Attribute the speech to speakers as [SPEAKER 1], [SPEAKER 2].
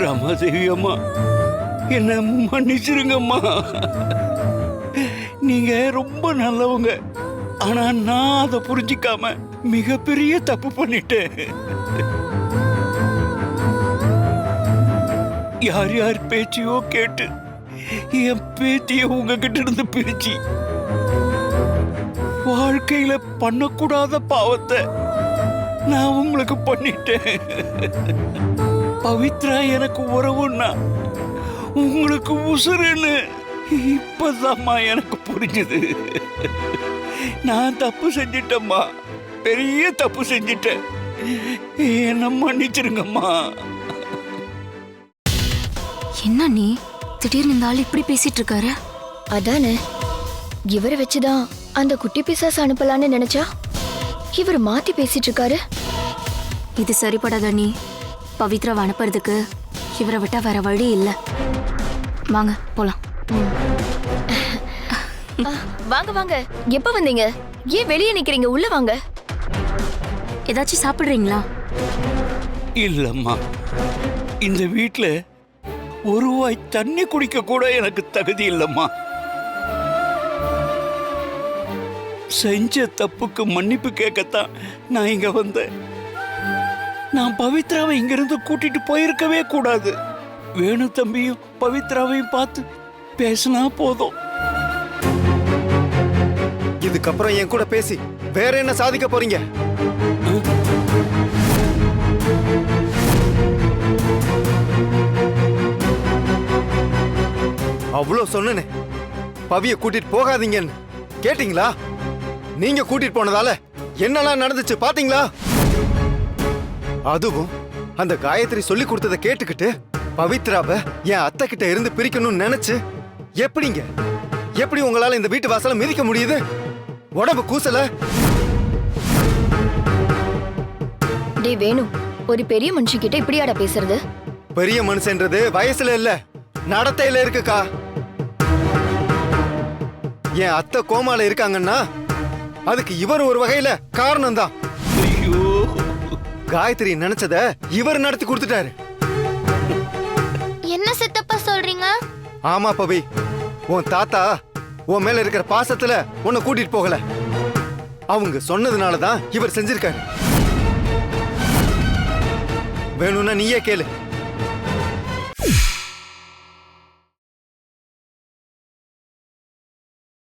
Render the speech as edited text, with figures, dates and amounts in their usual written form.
[SPEAKER 1] ரமாதேவி அம்மா, என்ன மன்னிச்சிருங்கம்மா. நீங்க ரொம்ப நல்லவங்க. ஆனா நான் அதை புரிஞ்சிக்காம மிகப்பெரிய தப்பு பண்ணிட்டேன். யார் யார் பேச்சையோ கேட்டு என் பேத்திய உங்ககிட்ட இருந்து பிரிச்சு வாழ்க்கையில பண்ணக்கூடாத பாவத்தை நான் உங்களுக்கு பண்ணிட்டேன். பவித்ரா எனக்கு உறவுன்னா உங்களுக்கு உசுருன்னு இப்பதாம்மா எனக்கு புரிஞ்சுது. நான் தப்பு செஞ்சிட்டேம்மா, பெரிய தப்பு செஞ்சிட்டேன். என்ன மன்னிச்சிருங்கம்மா.
[SPEAKER 2] என்ன நீ திடீர்னு இந்த ஆள் இப்படி பேசிட்டு இருக்காரு?
[SPEAKER 3] அதானே, இவரை வச்சுதான் அந்த குட்டி பிசாசு அனுப்பலான்னு நினைச்சா இவர் மாத்தி பேசிட்டு இருக்காரு.
[SPEAKER 2] இது சரிப்படாத நீ. பவித்ராவை அனுப்புறதுக்கு இவரை விட்டா வேற வழி இல்லை. வாங்க போலாம்.
[SPEAKER 3] வாங்க வாங்க. எப்ப வந்தீங்க? ஏன் வெளியே நிக்கிறீங்க? உள்ள வாங்க.
[SPEAKER 2] ஏதாச்சும் சாப்பிடுறீங்களா?
[SPEAKER 1] இல்லம்மா, இந்த வீட்டுல ஒரு வாய் தண்ணி குடிக்க கூட எனக்கு தகுதி இல்லம்மா. செஞ்ச தப்புக்கு மன்னிப்பு கேட்கத்தான் நான் இங்க வந்தேன். நான் பவித்ராவை இங்கிருந்து கூட்டிட்டு போயிருக்கவே கூடாது. வேணு தம்பியும் பவித்ராவையும் பார்த்து பேசினா போதும்.
[SPEAKER 4] இதுக்கப்புறம் என் கூட பேசி வேற என்ன சாதிக்க போறீங்க? அவ்வளோ சொன்னனே பவிய கூட்டிட்டு போகாதீங்கன்னு, கேட்டீங்களா? நீங்க கூட்டிட்டு போனதால என்னெல்லாம் நடந்துச்சு பாத்தீங்களா? அதுவும் அந்த காயத்ரி சொல்லி கொடுத்ததை கேட்டுக்கிட்டு பவித்ராவை என் அத்தை கிட்ட இருந்து பிரிக்கணும்னு நினைச்சு எப்படி உங்களால இந்த வீட்டு வாசல மிதிக்க முடியுது? உடம்பு கூசல.
[SPEAKER 3] டே வேணு, ஒரு பெரிய மனுஷன் கிட்ட இப்படியாடா பேசுறது?
[SPEAKER 4] பெரிய மனுஷன்றது வயசுல இல்ல, நடத்தையில இருக்குக்கா. என் அத்தை கோமால இருக்காங்கன்னா அதுக்கு இவர் ஒரு வகையில காரணம் தான்.
[SPEAKER 1] ஐயோ,
[SPEAKER 4] காயத்ரி நினைச்சத இவர் நடத்தி கொடுத்துட்டாரு.
[SPEAKER 5] என்ன சித்தப்பா சொல்றீங்க?
[SPEAKER 4] ஆமா பவி, உன் தாத்தா உன் மேல இருக்கிற பாசத்துல உன்னை கூட்டிட்டு போகல. அவங்க சொன்னதுனாலதான் இவர் செஞ்சிருக்காரு. வேணும்னா நீயே கேளு.